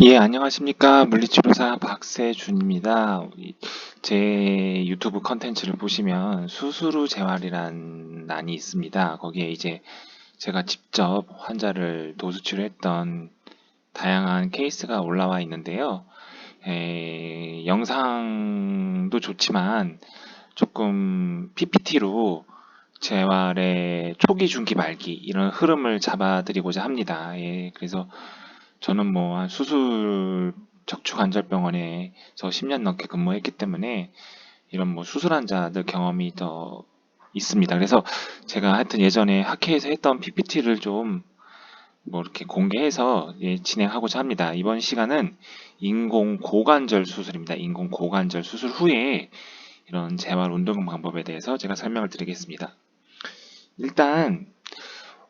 예, 안녕하십니까. 물리치료사 박세준입니다. 제 유튜브 컨텐츠를 보시면 수술 후 재활이란欄이 있습니다. 거기에 이제 제가 직접 환자를 도수치료했던 다양한 케이스가 올라와 있는데요. 영상도 좋지만 조금 PPT로 재활의 초기, 중기, 말기 이런 흐름을 잡아드리고자 합니다. 예, 그래서 저는 뭐 수술 척추관절병원에서 10년 넘게 근무했기 때문에 이런 뭐 수술 환자들 경험이 더 있습니다. 그래서 제가 하여튼 예전에 학회에서 했던 PPT를 좀 뭐 이렇게 공개해서 진행하고자 합니다. 이번 시간은 인공 고관절 수술입니다. 인공 고관절 수술 후에 이런 재활 운동 방법에 대해서 제가 설명을 드리겠습니다. 일단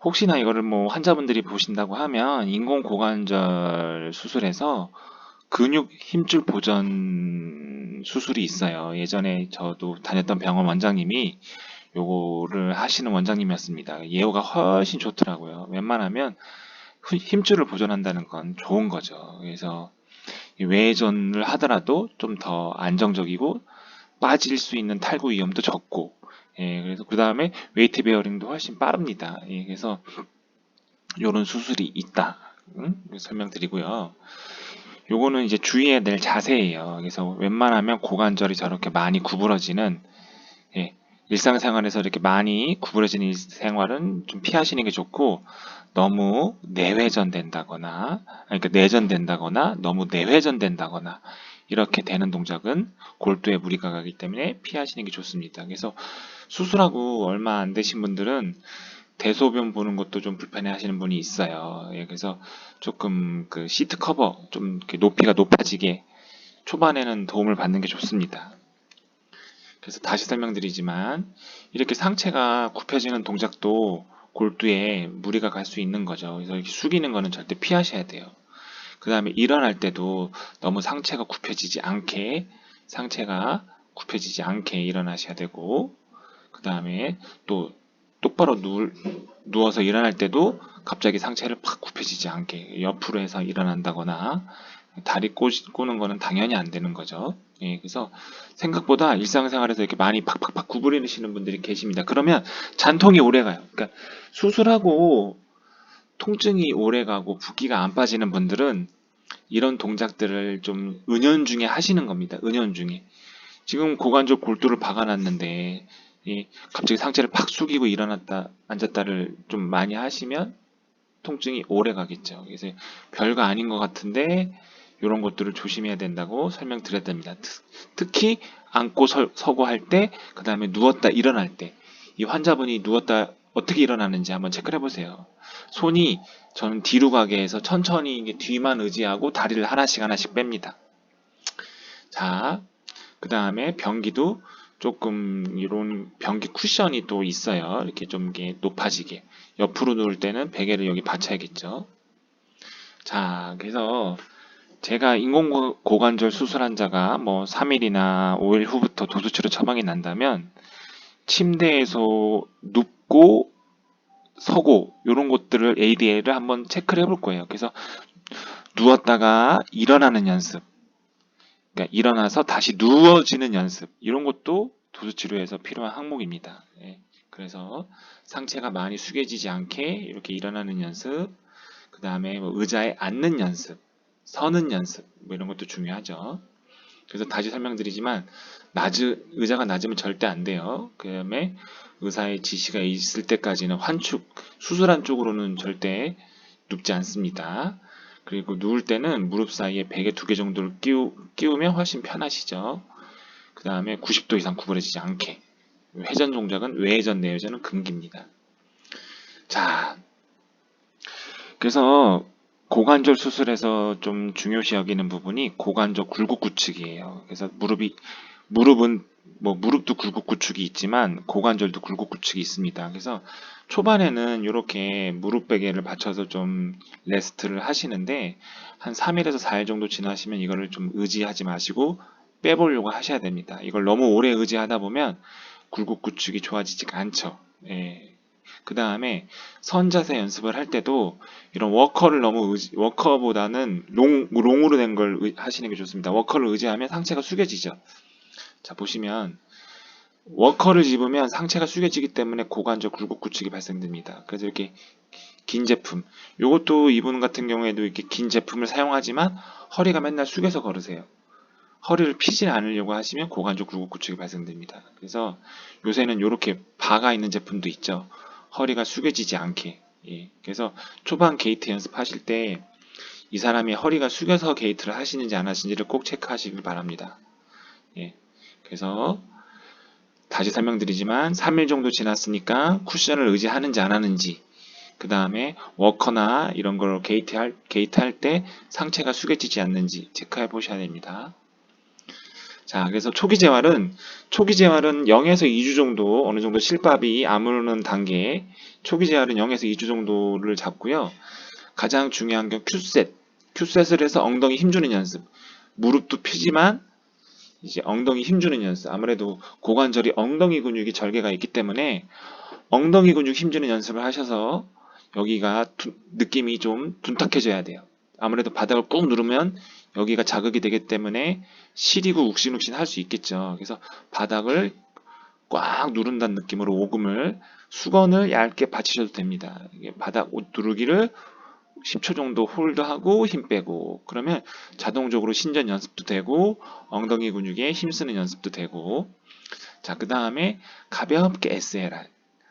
혹시나 이거를 뭐 환자분들이 보신다고 하면 인공 고관절 수술에서 근육 힘줄 보전 수술이 있어요. 예전에 저도 다녔던 병원 원장님이 요거를 하시는 원장님이었습니다. 예후가 훨씬 좋더라고요. 웬만하면 힘줄을 보존한다는 건 좋은 거죠. 그래서 외전을 하더라도 좀 더 안정적이고 빠질 수 있는 탈구 위험도 적고, 그래서 그 다음에 웨이트 베어링도 훨씬 빠릅니다. 그래서 요런 수술이 있다. 설명드리고요. 요거는 이제 주의해야 될 자세예요. 그래서 웬만하면 고관절이 저렇게 많이 구부러지는, 예, 일상생활에서 이렇게 많이 구부러지는 생활은 좀 피하시는 게 좋고, 너무 내회전된다거나, 그러니까 내전된다거나, 너무 내회전된다거나, 이렇게 되는 동작은 골두에 무리가 가기 때문에 피하시는 게 좋습니다. 그래서 수술하고 얼마 안 되신 분들은 대소변 보는 것도 좀 불편해 하시는 분이 있어요. 그래서 조금 그 시트 커버 좀 이렇게 높이가 높아지게 초반에는 도움을 받는 게 좋습니다. 그래서 다시 설명드리지만 이렇게 상체가 굽혀지는 동작도 골두에 무리가 갈 수 있는 거죠. 그래서 이렇게 숙이는 거는 절대 피하셔야 돼요. 그 다음에 일어날 때도 너무 상체가 굽혀지지 않게 일어나셔야 되고, 그 다음에 또 똑바로 누워서 일어날 때도 갑자기 상체를 팍 굽혀지지 않게 옆으로 해서 일어난다거나 다리 꼬는 거는 당연히 안 되는 거죠. 그래서 생각보다 일상생활에서 이렇게 많이 팍팍팍 구부리시는 분들이 계십니다. 그러면 잔통이 오래 가요. 그러니까 수술하고 통증이 오래 가고 붓기가 안 빠지는 분들은 이런 동작들을 좀 은연중에 하시는 겁니다. 은연중에. 지금 고관절 골두를 박아놨는데 갑자기 상체를 팍 숙이고 일어났다 앉았다를 좀 많이 하시면 통증이 오래 가겠죠. 그래서 별거 아닌 것 같은데 이런 것들을 조심해야 된다고 설명드려야 됩니다. 특히 앉고 서고 할 때, 그 다음에 누웠다 일어날 때, 이 환자분이 누웠다 어떻게 일어나는지 한번 체크를 해보세요. 손이 저는 뒤로 가게 해서 천천히 이게 뒤만 의지하고 다리를 하나씩 하나씩 뺍니다. 자, 그 다음에 변기도 조금 이런 변기 쿠션이 또 있어요. 이렇게 좀 이게 높아지게. 옆으로 누울 때는 베개를 여기 받쳐야겠죠. 자, 그래서 제가 인공고관절 수술 환자가 뭐 3일이나 5일 후부터 도수치료 처방이 난다면 침대에서 눕고 서고 이런 것들을 ADL을 한번 체크를 해볼 거예요. 그래서 누웠다가 일어나는 연습, 그러니까 일어나서 다시 누워지는 연습 이런 것도 도수치료에서 필요한 항목입니다. 그래서 상체가 많이 숙여지지 않게 이렇게 일어나는 연습, 그 다음에 뭐 의자에 앉는 연습, 서는 연습 뭐 이런 것도 중요하죠. 그래서 다시 설명드리지만 의자가 낮으면 절대 안 돼요. 그 다음에 의사의 지시가 있을 때까지는 수술한 쪽으로는 절대 눕지 않습니다. 그리고 누울 때는 무릎 사이에 베개 2개 정도를 끼우면 훨씬 편하시죠. 그 다음에 90도 이상 구부러지지 않게. 회전 동작은 외회전, 내회전은 금기입니다. 자, 그래서 고관절 수술에서 좀 중요시 여기는 부분이 고관절 굴곡구축이에요. 그래서 무릎은 뭐 무릎도 굴곡구축이 있지만 고관절도 굴곡구축이 있습니다. 그래서 초반에는 이렇게 무릎 베개를 받쳐서 좀 레스트를 하시는데 한 3일에서 4일 정도 지나시면 이거를 좀 의지하지 마시고 빼보려고 하셔야 됩니다. 이걸 너무 오래 의지하다 보면 굴곡구축이 좋아지지가 않죠. 그 다음에 선 자세 연습을 할 때도 이런 워커보다는 롱으로 된 걸 하시는 게 좋습니다. 워커를 의지하면 상체가 숙여지죠. 자, 보시면 워커를 집으면 상체가 숙여지기 때문에 고관절 굴곡 구축이 발생됩니다. 그래서 이렇게 긴 제품, 요것도 이분 같은 경우에도 이렇게 긴 제품을 사용하지만 허리가 맨날 숙여서 걸으세요. 허리를 피지 않으려고 하시면 고관절 굴곡 구축이 발생됩니다. 그래서 요새는 이렇게 바가 있는 제품도 있죠. 허리가 숙여지지 않게. 예. 그래서 초반 게이트 연습하실 때 이 사람이 허리가 숙여서 게이트를 하시는지 안 하시는지를 꼭 체크하시길 바랍니다. 예. 그래서 다시 설명드리지만 3일 정도 지났으니까 쿠션을 의지하는지 안 하는지, 그 다음에 워커나 이런 걸 게이트 할 때 상체가 숙여지지 않는지 체크해 보셔야 됩니다. 자, 그래서 초기 재활은 0에서 2주 정도 어느 정도 실밥이 아무르는 단계, 초기 재활은 0에서 2주 정도를 잡고요. 가장 중요한 게 큐셋을 해서 엉덩이 힘주는 연습. 무릎도 펴지만 이제 엉덩이 힘주는 연습. 아무래도 고관절이 엉덩이 근육이 절개가 있기 때문에 엉덩이 근육 힘주는 연습을 하셔서 여기가 느낌이 좀 둔탁해져야 돼요. 아무래도 바닥을 꾹 누르면 여기가 자극이 되기 때문에 시리고 욱신욱신 할 수 있겠죠. 그래서 바닥을 꽉 누른다는 느낌으로 오금을, 수건을 얇게 받치셔도 됩니다. 이게 바닥 누르기를 10초 정도 홀드하고 힘 빼고, 그러면 자동적으로 신전 연습도 되고 엉덩이 근육에 힘쓰는 연습도 되고. 자, 그 다음에 가볍게 SLR,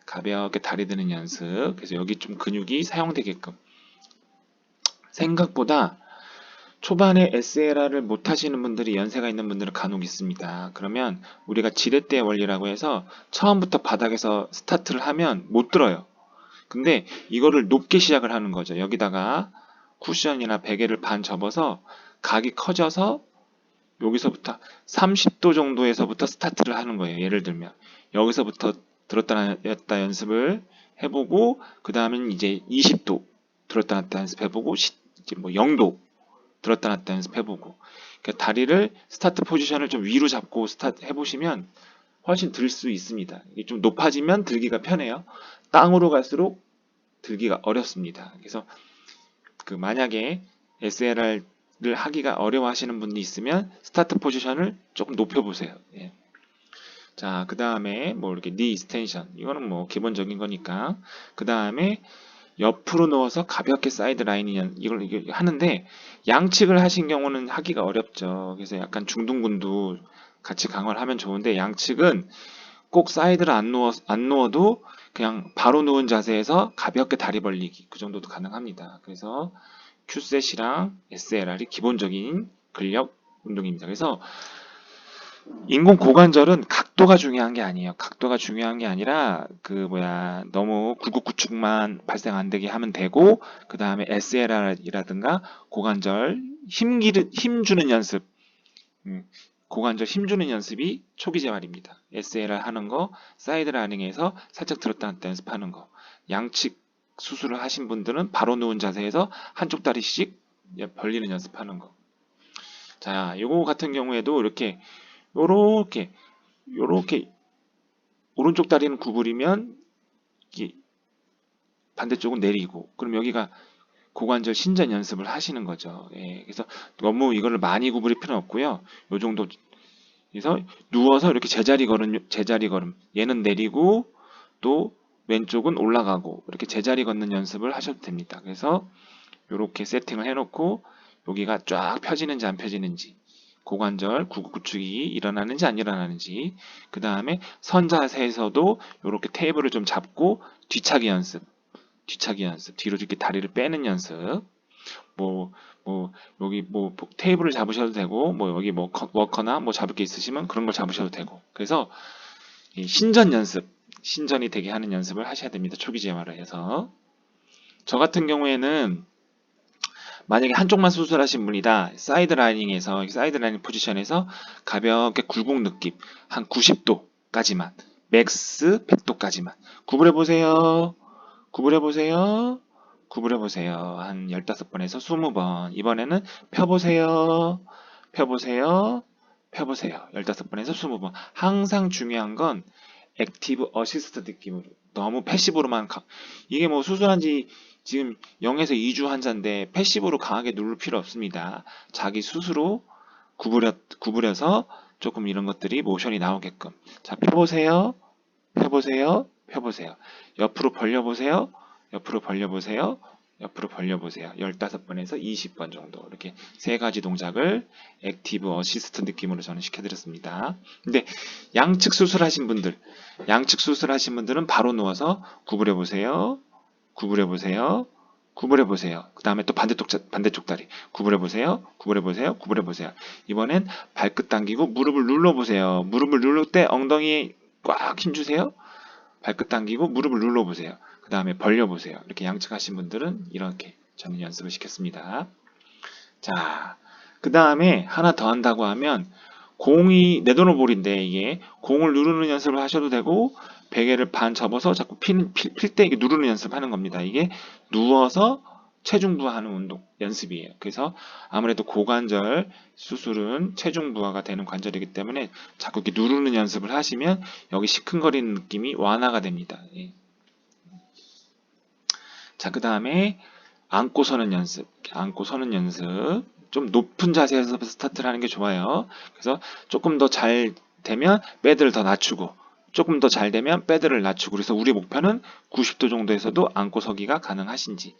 가볍게 다리 드는 연습. 그래서 여기 좀 근육이 사용되게끔. 생각보다 초반에 SLR을 못 하시는 분들이, 연세가 있는 분들은 간혹 있습니다. 그러면 우리가 지렛대 원리라고 해서 처음부터 바닥에서 스타트를 하면 못 들어요. 근데 이거를 높게 시작을 하는 거죠. 여기다가 쿠션이나 베개를 반 접어서 각이 커져서 여기서부터 30도 정도에서부터 스타트를 하는 거예요. 예를 들면 여기서부터 들었다 놨다 연습을 해보고, 그 다음엔 이제 20도 들었다 놨다 연습해보고, 이제 뭐 0도 들었다 놨다 연습해보고. 그러니까 다리를 스타트 포지션을 좀 위로 잡고 스타트 해보시면 훨씬 들 수 있습니다. 이게 좀 높아지면 들기가 편해요. 땅으로 갈수록 들기가 어렵습니다. 그래서 만약에 SLR을 하기가 어려워하시는 분이 있으면 스타트 포지션을 조금 높여보세요. 예. 자, 그 다음에 뭐 이렇게 니 익스텐션, 이거는 뭐 기본적인 거니까. 그 다음에 옆으로 누워서 가볍게 사이드 라인이 이걸 하는데, 양측을 하신 경우는 하기가 어렵죠. 그래서 약간 중둔근도 같이 강화를 하면 좋은데, 양측은 꼭 사이드를 안 누워도 그냥 바로 누운 자세에서 가볍게 다리 벌리기, 그 정도도 가능합니다. 그래서 Q셋이랑 SLR이 기본적인 근력 운동입니다. 그래서 인공 고관절은 각도가 중요한 게 아니에요. 각도가 중요한 게 아니라 너무 굴곡 구축만 발생 안 되게 하면 되고, 그 다음에 SLR이라든가 고관절 힘 주는 연습, 고관절 힘 주는 연습이 초기 재활입니다. SLR 하는 거, 사이드 라닝에서 살짝 들었다 놨다 연습하는 거. 양측 수술을 하신 분들은 바로 누운 자세에서 한쪽 다리씩 벌리는 연습하는 거. 자, 요거 같은 경우에도 요렇게 오른쪽 다리는 구부리면 반대쪽은 내리고, 그럼 여기가 고관절 신전 연습을 하시는 거죠. 예, 그래서 너무 이거를 많이 구부릴 필요는 없고요. 요 정도. 그래서 누워서 이렇게 제자리 걸음. 얘는 내리고 또 왼쪽은 올라가고, 이렇게 제자리 걷는 연습을 하셔도 됩니다. 그래서 이렇게 세팅을 해놓고 여기가 쫙 펴지는지 안 펴지는지, 고관절 구축이 일어나는지 안 일어나는지, 그 다음에 선 자세에서도 이렇게 테이블을 좀 잡고 뒤차기 연습, 뒤로 이렇게 다리를 빼는 연습. 여기 테이블을 잡으셔도 되고, 여기 워커나 잡을 게 있으시면 그런 걸 잡으셔도 되고. 그래서 이 신전이 되게 하는 연습을 하셔야 됩니다. 초기 재활을 해서. 저 같은 경우에는 만약에 한쪽만 수술하신 분이다, 사이드 라이닝 포지션에서 가볍게 굴곡 느낌 한 90도까지만, 맥스 100도까지만 구부려보세요. 한 15번에서 20번. 이번에는 펴보세요. 15번에서 20번. 항상 중요한 건 액티브 어시스트 느낌으로 너무 패시브로만 이게 뭐 수술한 지 지금 0에서 2주 환자인데 패시브로 강하게 누를 필요 없습니다. 자기 스스로 구부려서 조금 이런 것들이 모션이 나오게끔. 자, 펴보세요. 펴보세요. 펴보세요. 옆으로 벌려보세요. 옆으로 벌려보세요. 옆으로 벌려보세요. 15번에서 20번 정도. 이렇게 세 가지 동작을 액티브 어시스트 느낌으로 저는 시켜드렸습니다. 근데 양측 수술하신 분들은 바로 누워서 구부려보세요. 구부려보세요. 구부려보세요. 그 다음에 또 반대쪽 다리. 구부려보세요. 구부려보세요. 구부려보세요. 이번엔 발끝 당기고 무릎을 눌러보세요. 무릎을 누를 때 엉덩이에 꽉 힘주세요. 발끝 당기고 무릎을 눌러보세요. 그 다음에 벌려보세요. 이렇게 양측 하신 분들은 이렇게 저는 연습을 시켰습니다. 자, 그 다음에 하나 더 한다고 하면 공이 네도노볼인데 이게 공을 누르는 연습을 하셔도 되고 베개를 반 접어서 자꾸 필 때 이게 누르는 연습하는 겁니다. 이게 누워서 체중 부하하는 운동 연습이에요. 그래서 아무래도 고관절 수술은 체중 부하가 되는 관절이기 때문에 자꾸 이렇게 누르는 연습을 하시면 여기 시큰거리는 느낌이 완화가 됩니다. 예. 자, 그 다음에 안고 서는 연습. 안고 서는 연습. 좀 높은 자세에서 스타트를 하는 게 좋아요. 그래서 조금 더 잘 되면 배드를 더 낮추고 조금 더 잘 되면 배드를 낮추고 그래서 우리 목표는 90도 정도에서도 안고 서기가 가능하신지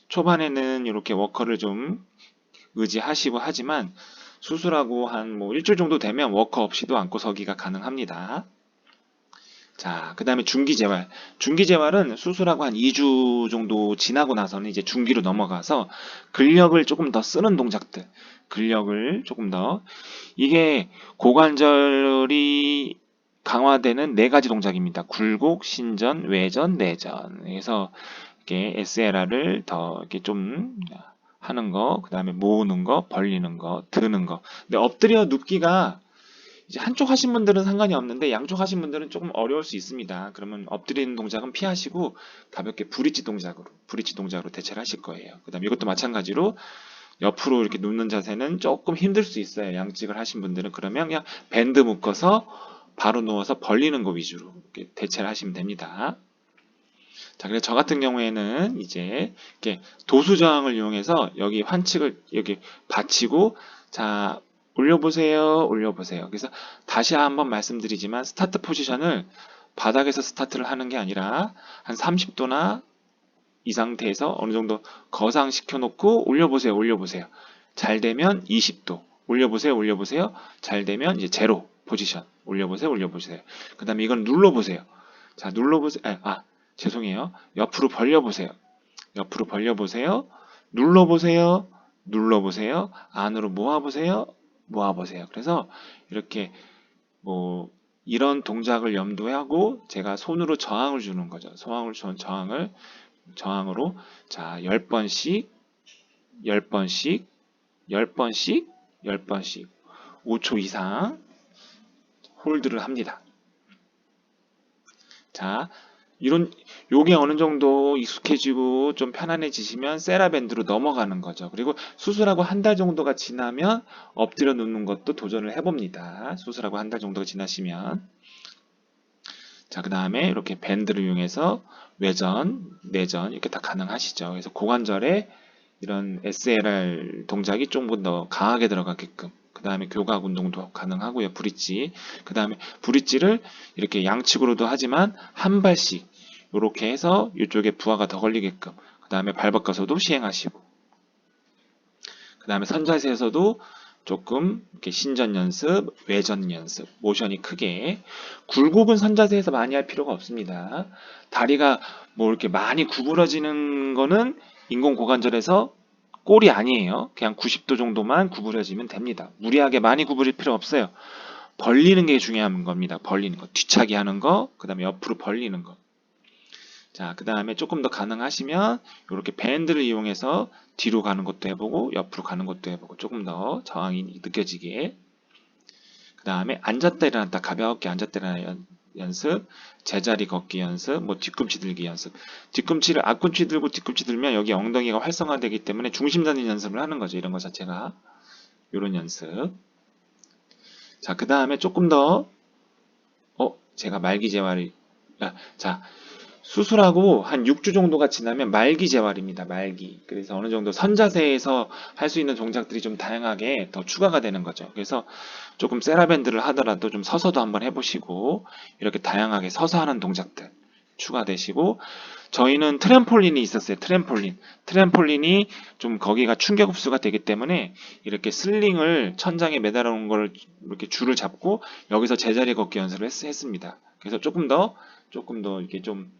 초반에는 이렇게 워커를 좀 의지하시고 하지만 수술하고 한 뭐 일주일 정도 되면 워커 없이도 안고 서기가 가능합니다. 자, 그 다음에 중기재활. 중기재활은 수술하고 한 2주 정도 지나고 나서는 이제 중기로 넘어가서 근력을 조금 더 쓰는 동작들. 근력을 조금 더. 이게 고관절이 강화되는 네 가지 동작입니다. 굴곡, 신전, 외전, 내전. 그래서 이렇게 SLR을 더 이렇게 좀 하는 거, 그 다음에 모으는 거, 벌리는 거, 드는 거. 근데 엎드려 눕기가 이제 한쪽 하신 분들은 상관이 없는데 양쪽 하신 분들은 조금 어려울 수 있습니다. 그러면 엎드리는 동작은 피하시고 가볍게 브릿지 동작으로 대체를 하실 거예요. 그 다음에 이것도 마찬가지로 옆으로 이렇게 눕는 자세는 조금 힘들 수 있어요. 양측을 하신 분들은 그러면 그냥 밴드 묶어서 바로 누워서 벌리는 거 위주로 이렇게 대체를 하시면 됩니다. 자, 그래서 저 같은 경우에는 이제 이렇게 도수 저항을 이용해서 여기 환측을 여기 받치고 자, 올려보세요. 올려보세요. 그래서 다시 한번 말씀드리지만 스타트 포지션을 바닥에서 스타트를 하는 게 아니라 한 30도나 이 상태에서 어느 정도 거상시켜 놓고 올려보세요. 올려보세요. 잘 되면 20도. 올려보세요. 올려보세요. 잘 되면 이제 제로 포지션. 올려보세요. 올려보세요. 그 다음에 이건 눌러보세요. 자, 눌러보세요. 죄송해요. 옆으로 벌려보세요. 옆으로 벌려보세요. 눌러보세요. 눌러보세요. 안으로 모아보세요. 모아보세요. 그래서 이렇게 뭐 이런 동작을 염두에 하고 제가 손으로 저항을 주는 거죠. 저항으로 자 10번씩 10번씩 10번씩 10번씩 5초 이상 홀드를 합니다. 자, 요게 어느 정도 익숙해지고 좀 편안해지시면 세라밴드로 넘어가는 거죠. 그리고 수술하고 한 달 정도가 지나면 엎드려 눕는 것도 도전을 해봅니다. 수술하고 한 달 정도가 지나시면. 자, 그 다음에 이렇게 밴드를 이용해서 외전, 내전 이렇게 다 가능하시죠. 그래서 고관절에 이런 SLR 동작이 조금 더 강하게 들어가게끔 그 다음에 교각 운동도 가능하고요. 브릿지. 그 다음에 브릿지를 이렇게 양측으로도 하지만 한 발씩 이렇게 해서 이쪽에 부하가 더 걸리게끔 그 다음에 발 바꿔서도 시행하시고 그 다음에 선자세에서도 조금 이렇게 신전 연습, 외전 연습, 모션이 크게 굴곡은 선자세에서 많이 할 필요가 없습니다. 다리가 뭐 이렇게 많이 구부러지는 거는 인공 고관절에서 꼴이 아니에요. 그냥 90도 정도만 구부려지면 됩니다. 무리하게 많이 구부릴 필요 없어요. 벌리는 게 중요한 겁니다. 벌리는 거. 뒤차기 하는 거, 그 다음에 옆으로 벌리는 거. 자, 그 다음에 조금 더 가능하시면 이렇게 밴드를 이용해서 뒤로 가는 것도 해보고 옆으로 가는 것도 해보고 조금 더 저항이 느껴지게. 그 다음에 앉았다 일어났다 가볍게 앉았다 일어났다 연습, 제자리 걷기 연습, 뭐 뒤꿈치 들기 연습. 앞꿈치 들고 뒤꿈치 들면 여기 엉덩이가 활성화되기 때문에 중심 잡는 연습을 하는 거죠. 이런 것 자체가. 이런 연습. 자, 그 다음에 조금 더 제가 말기 재활이 자, 수술하고 한 6주 정도가 지나면 말기 재활입니다. 말기. 그래서 어느 정도 선자세에서 할 수 있는 동작들이 좀 다양하게 더 추가가 되는 거죠. 그래서 조금 세라밴드를 하더라도 좀 서서도 한번 해보시고 이렇게 다양하게 서서 하는 동작들 추가되시고 저희는 트램폴린이 있었어요. 트램폴린이 좀 거기가 충격 흡수가 되기 때문에 이렇게 슬링을 천장에 매달아 놓은 걸 이렇게 줄을 잡고 여기서 제자리 걷기 연습을 했습니다. 그래서 조금 더 이렇게 좀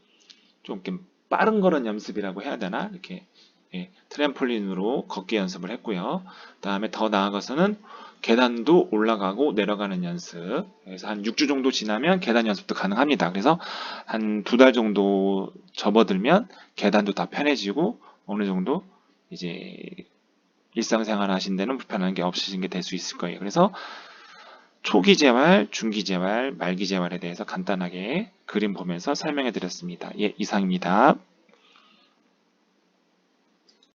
이렇게 빠른 걸음 연습이라고 해야 되나? 이렇게 예, 트램폴린으로 걷기 연습을 했고요. 그다음에 더 나아가서는 계단도 올라가고 내려가는 연습. 그래서 한 6주 정도 지나면 계단 연습도 가능합니다. 그래서 한 2달 정도 접어들면 계단도 다 편해지고 어느 정도 이제 일상생활 하신 데는 불편한 게 없으신 게 될 수 있을 거예요. 그래서 초기 재활, 중기 재활, 말기 재활에 대해서 간단하게 그림 보면서 설명해 드렸습니다. 예, 이상입니다.